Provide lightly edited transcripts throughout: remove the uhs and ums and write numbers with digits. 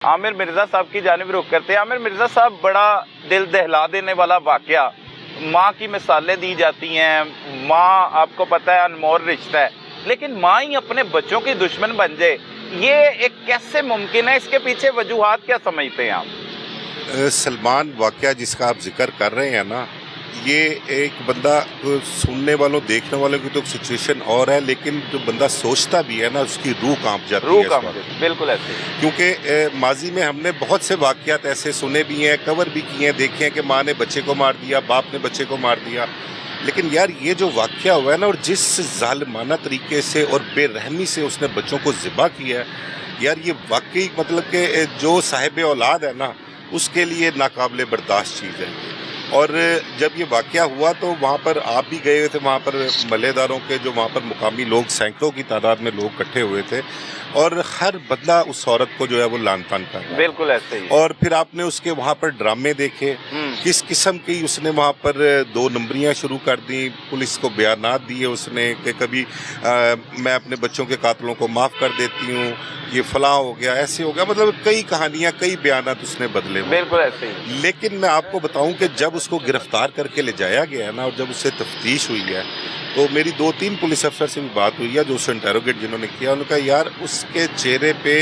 आमिर मिर्जा साहब की जानिब रुख करते हैं। आमिर मिर्जा साहब, बड़ा दिल दहला देने वाला वाकया, माँ की मिसालें दी जाती हैं, माँ आपको पता है अनमोल रिश्ता है, लेकिन माँ ही अपने बच्चों की दुश्मन बन जाए, ये एक कैसे मुमकिन है? इसके पीछे वजूहात क्या समझते हैं आप? सलमान वाकया जिसका आप जिक्र कर रहे हैं ना, ये एक बंदा सुनने वालों देखने वालों की तो सिचुएशन और है, लेकिन जो बंदा सोचता भी है ना उसकी रूह कांप जाती है। बिल्कुल ऐसे, क्योंकि माजी में हमने बहुत से वाकयात ऐसे सुने भी हैं, कवर भी किए हैं, देखे हैं कि माँ ने बच्चे को मार दिया, बाप ने बच्चे को मार दिया। लेकिन यार ये जो वाकया हुआ है ना, और जिस जालिमाना तरीके से और बेरहमी से उसने बच्चों को ज़िबा किया है, यार ये वाकई मतलब कि जो साहिब औलाद है ना उसके लिए नाकाबिले बर्दाश्त चीज़ है। और जब ये वाकया हुआ तो वहाँ पर आप भी गए थे, वहाँ पर मलेदारों के जो वहाँ पर मुकामी लोग, सैकड़ों की तादाद में लोग इकट्ठे हुए थे, और हर बंदा उस औरत को जो है वो लान तान कर रहा है। बिल्कुल ऐसे ही। और फिर आपने उसके वहाँ पर ड्रामे देखे, किस किस्म की उसने वहाँ पर 2 नंबरियाँ शुरू कर दी, पुलिस को बयानात दिए उसने कि कभी मैं अपने बच्चों के कातलों को माफ़ कर देती हूँ, ये फलां हो गया, ऐसे हो गया, मतलब कई कहानियाँ, कई बयानात उसने बदले। बिल्कुल ऐसे ही। लेकिन मैं आपको बताऊं कि जब उसको गिरफ्तार करके ले जाया गया है ना, और जब उससे तफ्तीश हुई है, तो मेरी 2-3 पुलिस अफसर से भी बात हुई है जो उससे इंटेरोगेट जिन्होंने किया, उन्होंने कहा यार उसके चेहरे पे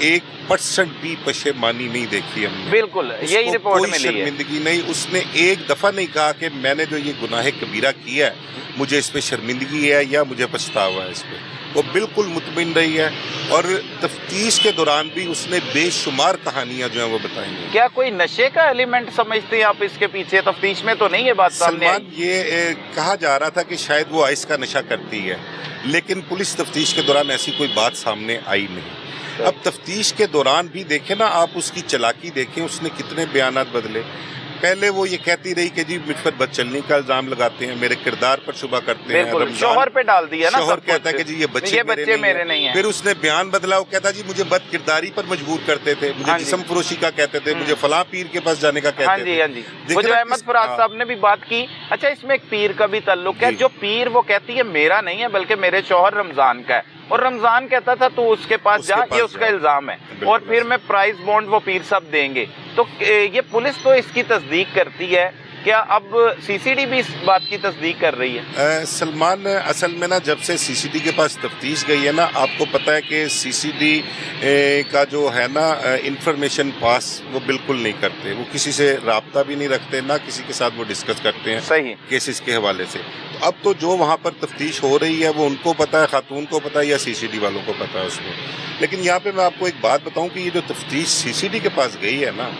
1% भी पशेमानी नहीं देखी हमने। बिल्कुल, यही रिपोर्ट मिली है। कोई शर्मिंदगी नहीं, उसने एक दफ़ा नहीं कहा कि मैंने जो ये गुनाह कबीरा किया है मुझे इस पे शर्मिंदगी है या मुझे पछतावा है इस पे। वो बिल्कुल मुतमिन रही है, और तफ्तीश के दौरान भी उसने बेशुमार कहानियां जो हैं वो बताई हैं। क्या कोई नशे का एलिमेंट समझते हैं आप इसके पीछे? तफ्तीश में तो नहीं है बात सामने आई। सलमान, ये कहा जा रहा था कि शायद वो आइस का नशा करती है, लेकिन पुलिस तफ्तीश के दौरान ऐसी कोई बात सामने आई नहीं। अब तफ्तीश के दौरान भी देखें ना आप, उसकी चालाकी देखें, उसने कितने बयानात बदले। पहले वो ये कहती रही कि जी मुझ पर बदचलनी का इल्जाम लगाते हैं, मेरे किरदार पर शुबा करते हैं, शौहर पे डाल दिया ना, शौहर कहता है कि जी ये बच्चे मेरे नहीं हैं। फिर उसने बयान बदला, वो कहता जी मुझे बद किरदारी पर मजबूर करते थे, मुझे जिस्म फरोशी का कहते थे, मुझे फलां पीर के पास जाने का कहते थे। हाँ जी। वो जो अहमद फराज साहब ने भी बात की। अच्छा, इसमें एक पीर का भी ताल्लुक है। जो पीर वो कहती है मेरा नहीं है बल्कि मेरे शौहर रमजान का है, और रमजान कहता था तू उसके पास जा, ये उसका इल्जाम है, और फिर मैं प्राइस बॉन्ड वो पीर साहब देंगे। तो ये पुलिस तो इसकी तस्दीक करती है, क्या अब सीसीडी भी इस बात की तस्दीक कर रही है? सलमान, असल में ना जब से सीसीडी के पास तफ्तीश गई है ना, आपको पता है कि सीसीडी का जो है ना इंफॉर्मेशन पास वो बिल्कुल नहीं करते, वो किसी से राब्ता भी नहीं रखते, ना किसी के साथ वो डिस्कस करते हैं सही केसेस के हवाले से। तो अब तो जो वहाँ पर तफ्तीश हो रही है वो उनको पता है, खातून को पता है या सीसीडी वालों को पता है उसको। लेकिन यहाँ पे मैं आपको एक बात बताऊँ कि ये जो तफ्तीश सीसीडी के पास गई है ना,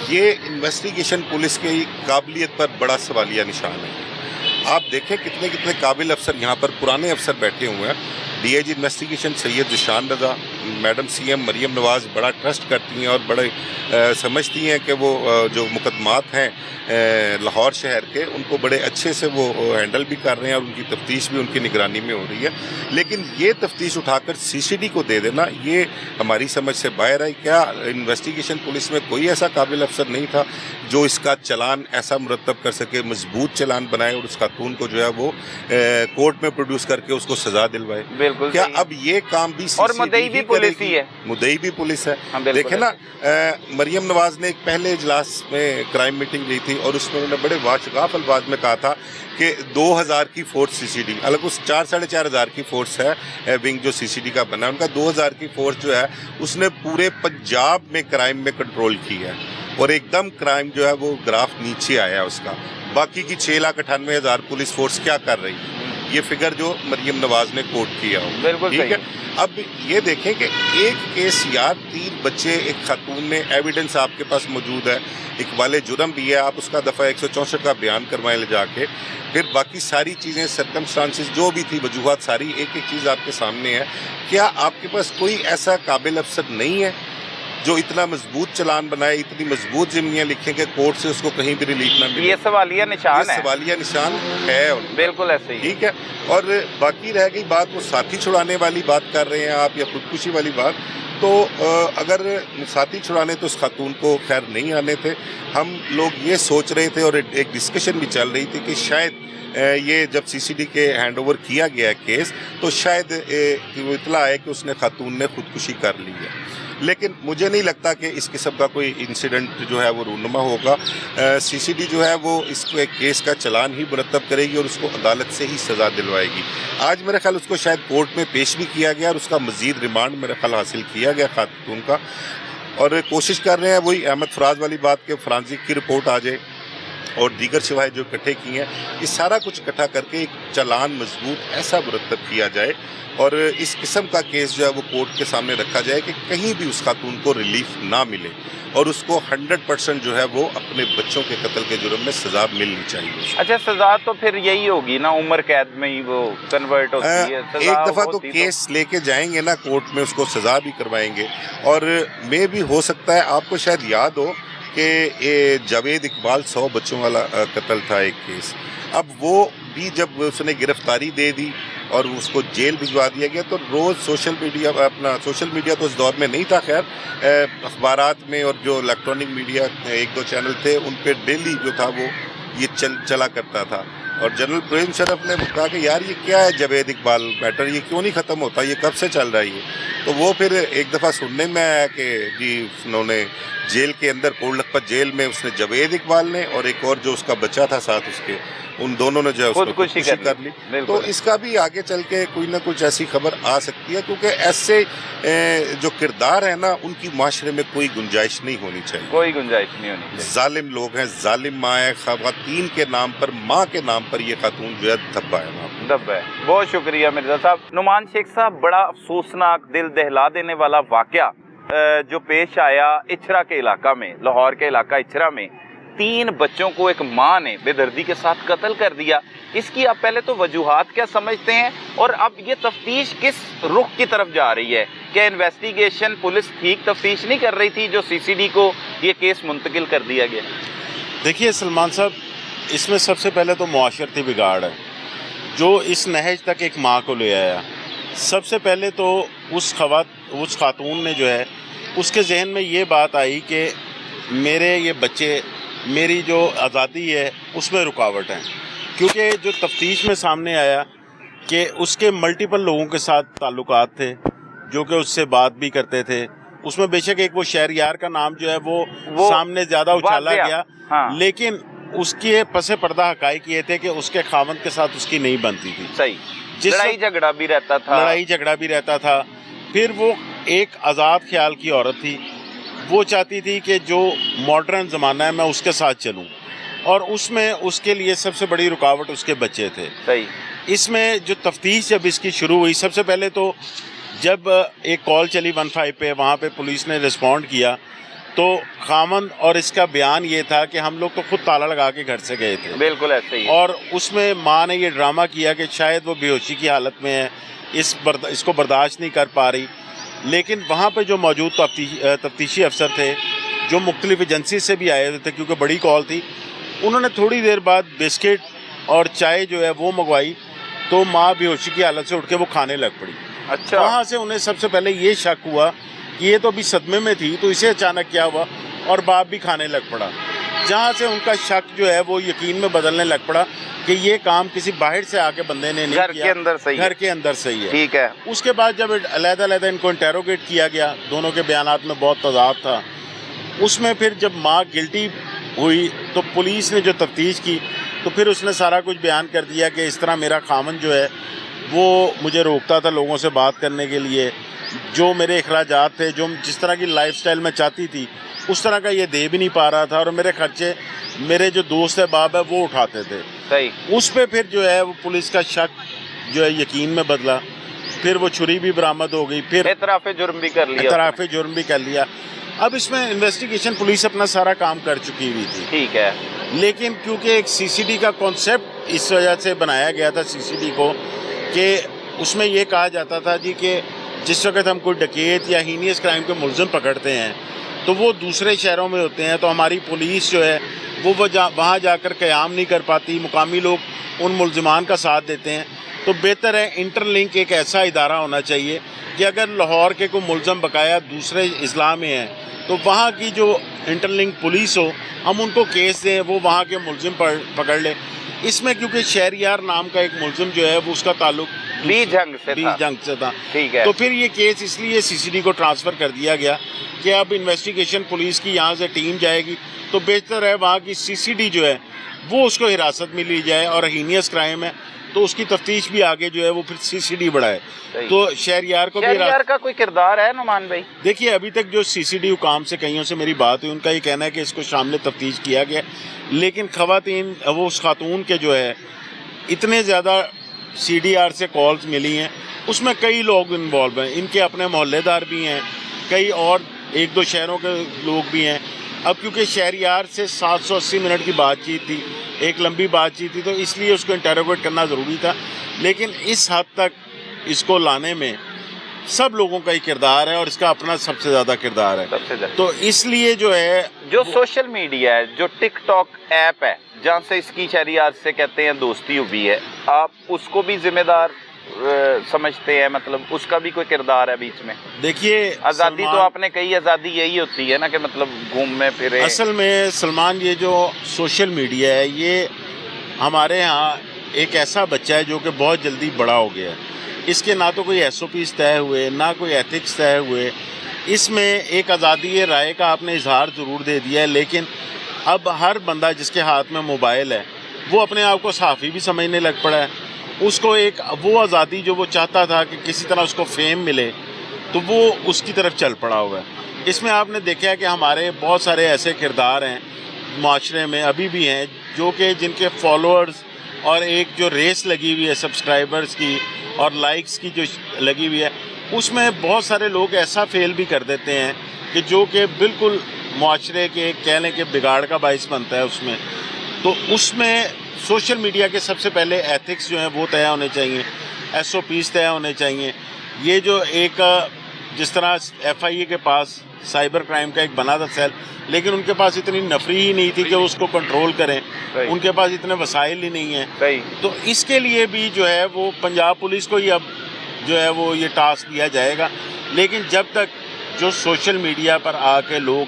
ये इन्वेस्टिगेशन पुलिस की काबिलियत पर बड़ा सवालिया निशान है। आप देखें कितने कितने काबिल अफसर यहाँ पर, पुराने अफसर बैठे हुए हैं। डीआईजी इन्वेस्टिगेशन सैयद जिशान रज़ा, मैडम सीएम मरियम नवाज़ बड़ा ट्रस्ट करती हैं और बड़े समझती हैं कि वो जो मुकदमात हैं लाहौर शहर के, उनको बड़े अच्छे से वो हैंडल भी कर रहे हैं, और उनकी तफ्तीश भी उनकी निगरानी में हो रही है। लेकिन ये तफ्तीश उठाकर सीसीडी को दे देना, ये हमारी समझ से बाहर है। क्या इन्वेस्टिगेशन पुलिस में कोई ऐसा काबिल अफसर नहीं था जो इसका चलान ऐसा मुरतब कर सके, मजबूत चलान बनाए और उस खातून को जो है वो कोर्ट में प्रोड्यूस करके उसको सजा दिलवाए? बिल्कुल। क्या अब ये काम भी और मुद्दई भी पुलिस ही है? मुद्दई भी पुलिस है। देखे ना, मरियम नवाज ने एक पहले इजलास में क्राइम मीटिंग ली थी, और उसमें उन्होंने बड़े वाशगाफ अल्फाज में कहा था कि 2000 की फोर्स सीसीडी, अलग उस 4-4.5 की फोर्स है विंग जो सीसीडी का बना है, उनका 2000 की फोर्स जो है उसने पूरे पंजाब में क्राइम में कंट्रोल की है, और एकदम क्राइम जो है वो ग्राफ नीचे आया उसका। बाकी की 6,98,000 पुलिस फोर्स क्या कर रही है? ये फिगर जो मरियम नवाज ने कोट किया हो, बिल्कुल ठीक है। अब ये देखें कि एक केस यार 3 बच्चे, एक खातून ने, एविडेंस आपके पास मौजूद है, इकबाल जुर्म भी है, आप उसका दफ़ा 164 का बयान करवाएं ले जाके, फिर बाकी सारी चीज़ें, सर्कमस्टांसेस जो भी थी, वजूहात सारी, एक एक चीज़ आपके सामने है। क्या आपके पास कोई ऐसा काबिल अफसर नहीं है जो इतना मजबूत चलान बनाए, इतनी मजबूत जिम्मियाँ लिखें कि कोर्ट से उसको कहीं भी रिलीफ ना मिले? ये सवालिया निशान है। सवालिया निशान है। बिल्कुल ऐसे ही, ठीक है। और बाकी रह गई बात, वो साथी छुड़ाने वाली बात कर रहे हैं आप, या खुदकुशी वाली बात, तो अगर साथी छुड़ाने तो उस खातून को खैर नहीं आने थे। हम लोग ये सोच रहे थे, और एक डिस्कशन भी चल रही थी कि शायद ये जब सीसीडी के हैंड ओवर किया गया केस, तो शायद इतला आए कि उसने खातून ने खुदकुशी कर ली है। لیکن مجھے نہیں لگتا کہ اس قسم کا کوئی انسیڈنٹ جو ہے وہ رونما ہوگا. سی سی ڈی جو ہے وہ اس کو ایک کیس کا چلان ہی مرتب کرے گی اور اس کو عدالت سے ہی سزا دلوائے گی. آج میرے خیال اس کو شاید کورٹ میں پیش بھی کیا گیا اور اس کا مزید ریمانڈ میرے خیال حاصل کیا گیا خاتون کا, اور کوشش کر رہے ہیں وہی احمد فراز والی بات کہ فرانزک کی رپورٹ آ جائے اور دیگر شواہد جو اکٹھے کی ہیں, یہ سارا کچھ اکٹھا کر کے ایک چلان مضبوط ایسا مرتب کیا جائے اور اس قسم کا کیس جو ہے وہ کورٹ کے سامنے رکھا جائے کہ کہیں بھی اس خاتون کو ریلیف نہ ملے اور اس کو 100% جو ہے وہ اپنے بچوں کے قتل کے جرم میں سزا ملنی چاہیے. اچھا, سزا تو پھر یہی ہوگی نا, عمر قید میں ہی وہ کنورٹ ہوتی ہے. ایک دفعہ تو کیس لے کے جائیں گے نا کورٹ میں, اس کو سزا بھی کروائیں گے. اور میں بھی ہو سکتا ہے آپ کو شاید یاد ہو کہ جاوید اقبال 100 بچوں والا قتل تھا ایک کیس. اب وہ بھی جب اس نے گرفتاری دے دی اور اس کو جیل بھجوا دیا گیا تو روز سوشل میڈیا تو اس دور میں نہیں تھا, خیر اخبارات میں اور جو الیکٹرانک میڈیا 1-2 چینل تھے ان پہ ڈیلی جو تھا وہ یہ چلا کرتا تھا. اور جنرل پریم شرف نے کہا کہ یار یہ کیا ہے جاوید اقبال میٹر, یہ کیوں نہیں ختم ہوتا, یہ کب سے چل رہا ہے یہ. تو وہ پھر ایک دفعہ سننے میں آیا کہ جی انہوں نے جیل کے اندر کوٹ لکھپت جیل میں اس نے جاوید اقبال نے اور ایک اور جو اس کا بچہ تھا ساتھ اس کے, ان دونوں نے جو ہے خودکشی کر لی. تو اس کا بھی آگے چل کے کوئی نہ کچھ ایسی خبر آ سکتی ہے, کیونکہ ایسے جو کردار ہیں نا ان کی معاشرے میں کوئی گنجائش نہیں ہونی چاہیے, کوئی گنجائش نہیں ہونی چاہیے. ظالم لوگ ہیں, ظالم ماں ہے, خواتین کے نام پر, ماں کے نام پر یہ خاتون جو ہے دھبا ہے. بہت شکریہ مرزا صاحب. نعمان شیخ صاحب, بڑا افسوسناک دل دہلا دینے والا واقعہ جو پیش آیا اچھرا کے علاقہ میں, لاہور کے علاقہ اچھرا میں 3 بچوں کو ایک ماں نے بے دردی کے ساتھ قتل کر دیا. اس کی آپ پہلے تو وجوہات کیا سمجھتے ہیں, اور اب یہ تفتیش کس رخ کی طرف جا رہی ہے؟ کیا انویسٹیگیشن پولیس ٹھیک تفتیش نہیں کر رہی تھی جو سی سی ڈی کو یہ کیس منتقل کر دیا گیا؟ دیکھیے سلمان صاحب, اس میں سب سے پہلے تو معاشرتی بگاڑ ہے جو اس نہج تک ایک ماں کو لے آیا. سب سے پہلے تو اس خاتون نے جو ہے اس کے ذہن میں یہ بات آئی کہ میرے یہ بچے, میری جو آزادی ہے اس میں رکاوٹ ہیں, کیونکہ جو تفتیش میں سامنے آیا کہ اس کے ملٹیپل لوگوں کے ساتھ تعلقات تھے جو کہ اس سے بات بھی کرتے تھے. اس میں بے شک ایک وہ شہریار کا نام جو ہے وہ سامنے زیادہ اچھالا گیا, لیکن اس کے پس پردہ حقائق یہ تھے کہ اس کے خاوند کے ساتھ اس کی نہیں بنتی تھی. صحیح, لڑائی جھگڑا بھی رہتا تھا. پھر وہ ایک آزاد خیال کی عورت تھی, وہ چاہتی تھی کہ جو ماڈرن زمانہ ہے میں اس کے ساتھ چلوں, اور اس میں اس کے لیے سب سے بڑی رکاوٹ اس کے بچے تھے. صحیح. اس میں جو تفتیش جب اس کی شروع ہوئی, سب سے پہلے تو جب ایک کال چلی 15 پہ, وہاں پہ پولیس نے رسپونڈ کیا تو خامند اور اس کا بیان یہ تھا کہ ہم لوگ تو خود تالا لگا کے گھر سے گئے تھے. بالکل ایسے ہی. اور اس میں ماں نے یہ ڈرامہ کیا کہ شاید وہ بے ہوشی کی حالت میں ہے, اس کو برداشت نہیں کر پا رہی. لیکن وہاں پہ جو موجود تفتیشی افسر تھے جو مختلف ایجنسی سے بھی آئے ہوئے تھے, کیونکہ بڑی کال تھی, انہوں نے تھوڑی دیر بعد بسکٹ اور چائے جو ہے وہ منگوائی تو ماں بے ہوشی کی حالت سے اٹھ کے وہ کھانے لگ پڑی. اچھا. وہاں سے انہیں سب سے پہلے یہ شک ہوا کہ یہ تو ابھی صدمے میں تھی تو اسے اچانک کیا ہوا, اور باپ بھی کھانے لگ پڑا. جہاں سے ان کا شک جو ہے وہ یقین میں بدلنے لگ پڑا کہ یہ کام کسی باہر سے آ کے بندے نے نہیں کیا, گھر کے اندر صحیح ہے. ٹھیک ہے. اس کے بعد جب علیحدہ ان کو انٹیروگیٹ کیا گیا, دونوں کے بیانات میں بہت تضاد تھا. اس میں پھر جب ماں گلٹی ہوئی تو پولیس نے جو تفتیش کی تو پھر اس نے سارا کچھ بیان کر دیا کہ اس طرح میرا خامن جو ہے وہ مجھے روکتا تھا لوگوں سے بات کرنے کے لیے, جو میرے اخراجات تھے, جو جس طرح کی لائف سٹائل میں چاہتی تھی اس طرح کا یہ دے بھی نہیں پا رہا تھا, اور میرے خرچے میرے جو دوست ہے باپ ہے وہ اٹھاتے تھے. صحیح. اس پہ پھر جو ہے وہ پولیس کا شک جو ہے یقین میں بدلا, پھر وہ چھری بھی برآمد ہو گئی, پھر اعتراف جرم بھی کر لیا. اب اس میں انویسٹیگیشن پولیس اپنا سارا کام کر چکی ہوئی تھی. ٹھیک ہے. لیکن کیونکہ ایک سی سی ڈی کا کانسیپٹ اس وجہ سے بنایا گیا تھا سی سی ڈی کو کہ اس میں یہ کہا جاتا تھا جی کہ جس وقت ہم کوئی ڈکیت یا ہینیس کرائم کے ملزم پکڑتے ہیں تو وہ دوسرے شہروں میں ہوتے ہیں, تو ہماری پولیس جو ہے وہ وہاں جا کر قیام نہیں کر پاتی, مقامی لوگ ان ملزمان کا ساتھ دیتے ہیں. تو بہتر ہے انٹر لنک ایک ایسا ادارہ ہونا چاہیے کہ اگر لاہور کے کوئی ملزم بقایا دوسرے اضلاع میں ہیں تو وہاں کی جو انٹر لنک پولیس ہو ہم ان کو کیس دیں, وہ وہاں کے ملزم پکڑ لیں. اس میں کیونکہ شہریار نام کا ایک ملزم جو ہے وہ اس کا تعلق बीजंग से था। बीजंग से था। ठीक है। तो फिर ये केस इसलिए सीसीडी को ट्रांसफ़र कर दिया गया कि अब इन्वेस्टिगेशन पुलिस की यहाँ से टीम जाएगी, तो बेहतर है वहाँ की सीसीडी जो है वो उसको हिरासत में ली जाए, और हीनियस क्राइम है तो उसकी तफ्तीश भी आगे जो है वो फिर सीसीडी बढ़ाए। तो शहरियार को भी शहरियार का कोई किरदार है नुमान भाई? देखिए, अभी तक जो सीसीडी हुकाम से कईयों से मेरी बात हुई, उनका ये कहना है कि इसको शामिल तफ्तीश किया गया, लेकिन खवातीन वो उस खातून के जो है इतने ज़्यादा CDR से कॉल्स मिली हैं, उसमें कई लोग इन्वॉल्व हैं, इनके अपने मोहल्लेदार भी हैं, कई और एक दो शहरों के लोग भी हैं। अब क्योंकि शहरियार से 780 मिनट की बातचीत थी, एक लंबी बातचीत थी, तो इसलिए उसको इंटरोगेट करना ज़रूरी था, लेकिन इस हद तक इसको लाने में सब लोगों का ही किरदार है और इसका अपना सबसे ज़्यादा किरदार है। तो इसलिए जो है जो सोशल मीडिया है, जो टिकटॉक ऐप है जहाँ से इसकी शहरियार से कहते हैं दोस्ती हुई है, आप उसको भी जिम्मेदार समझते हैं? मतलब उसका भी कोई किरदार है बीच में? देखिए, आज़ादी तो आपने कही, आज़ादी यही होती है ना कि मतलब घूमे फिरे। असल में सलमान, ये जो सोशल मीडिया है ये हमारे यहाँ एक ऐसा बच्चा है जो कि बहुत जल्दी बड़ा हो गया है। इसके ना तो कोई SOPs तय हुए, ना कोई एथिक्स तय हुए। इसमें एक आज़ादी राय का आपने इजहार ज़रूर दे दिया है, लेकिन अब हर बंदा जिसके हाथ में मोबाइल है वो अपने आप को सहाफ़ी भी समझने लग पड़ा है। उसको एक वो आज़ादी जो वो चाहता था कि किसी तरह उसको फेम मिले, तो वो उसकी तरफ चल पड़ा हुआ है। इसमें आपने देखा है कि हमारे बहुत सारे ऐसे किरदार हैं माशरे में, अभी भी हैं, जो कि जिनके फॉलोअर्स और एक जो रेस लगी हुई है सब्सक्राइबर्स की और लाइक्स की जो लगी हुई है, उसमें बहुत सारे लोग ऐसा फेल भी कर देते हैं कि जो कि बिल्कुल माशरे के कह लें कि बिगाड़ का बाइस बनता है उसमें। तो उसमें सोशल मीडिया के सबसे पहले एथिक्स जो हैं वो तय होने चाहिए, SOPs तय होने चाहिए। ये जो एक जिस तरह FIA के पास साइबर क्राइम का एक बना था सेल, लेकिन उनके पास इतनी नफरी ही नहीं थी कि उसको कंट्रोल करें, उनके पास इतने वसाइल ही नहीं हैं। तो इसके लिए भी जो है वो पंजाब पुलिस को ही अब जो है वो ये टास्क दिया जाएगा। लेकिन जब तक जो सोशल मीडिया पर आके लोग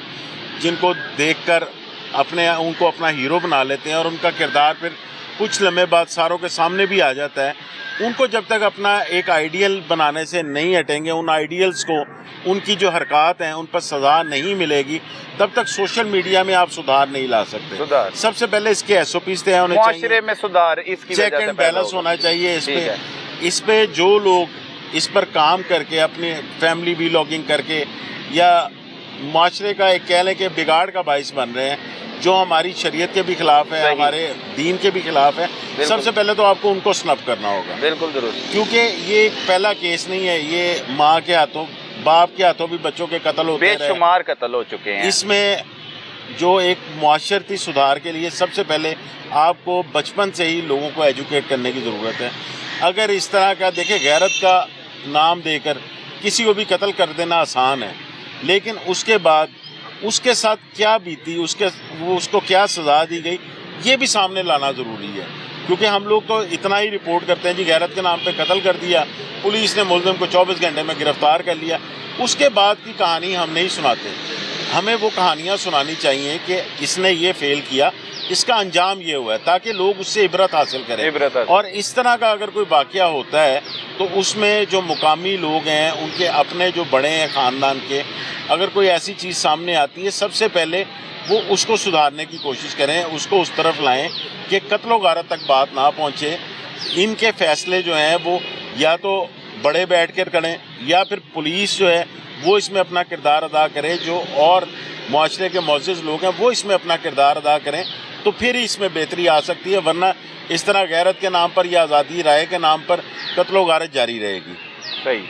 जिनको देखकर उनको अपना हीरो बना लेते हैं और उनका किरदार फिर कुछ लम्हे बाद सारों के सामने भी आ जाता है, उनको जब तक अपना एक आइडियल बनाने से नहीं हटेंगे, उन आइडियल्स को, उनकी जो हरकत हैं उन पर सज़ा नहीं मिलेगी, तब तक सोशल मीडिया में आप सुधार नहीं ला सकते। सबसे पहले इसके SOPs तय होने चाहिए, माशरे में सुधार, इसकी चेक एंड बैलेंस होना चाहिए। इस पे जो लोग इस पर काम करके अपनी फैमिली व्लॉगिंग करके या माशरे का एक कह लें कि बिगाड़ का बाइस बन रहे हैं, जो हमारी शरीयत के भी खिलाफ है, हमारे दीन के भी खिलाफ है, सबसे पहले तो आपको उनको स्नब करना होगा। बिल्कुल जरूर, क्योंकि ये पहला केस नहीं है, ये माँ के हाथों, बाप के हाथों भी बच्चों के कत्ल होते हैं, बेशुमार कत्ल हो चुके हैं। इसमें जो एक मुआशरती सुधार के लिए सबसे पहले आपको बचपन से ही लोगों को एजुकेट करने की ज़रूरत है। अगर इस तरह का देखिए, गैरत का नाम देकर किसी को भी कत्ल कर देना आसान है, लेकिन उसके बाद उसके साथ क्या बीती, उसको क्या सज़ा दी गई, ये भी सामने लाना ज़रूरी है। क्योंकि हम लोग तो इतना ही रिपोर्ट करते हैं जी, गैरत के नाम पे कत्ल कर दिया, पुलिस ने मुलज़िम को 24 घंटे में गिरफ़्तार कर लिया, उसके बाद की कहानी हम नहीं सुनाते। हमें वो कहानियाँ सुनानी चाहिए कि इसने ये फ़ेल किया, इसका अंजाम ये हुआ है, ताकि लोग उससे इबरत हासिल करें। और इस तरह का अगर कोई वाक़या होता है तो उसमें जो मुकामी लोग हैं, उनके अपने जो बड़े हैं ख़ानदान के, अगर कोई ऐसी चीज़ सामने आती है, सबसे पहले वो उसको सुधारने की कोशिश करें, उसको उस तरफ लाएं कि कत्ल व गारत तक बात ना पहुँचे। इनके फ़ैसले जो हैं वो या तो बड़े बैठ कर करें, या फिर पुलिस जो है वो इसमें अपना किरदार अदा करे, जो और मुआशरे के मुअज़्ज़िज़ लोग हैं वो इसमें अपना किरदार अदा करें, तो फिर इसमें बेहतरी आ सकती है। वरना इस तरह गैरत के नाम पर या आज़ादी राय के नाम पर कत्ल व गारत जारी रहेगी। सही।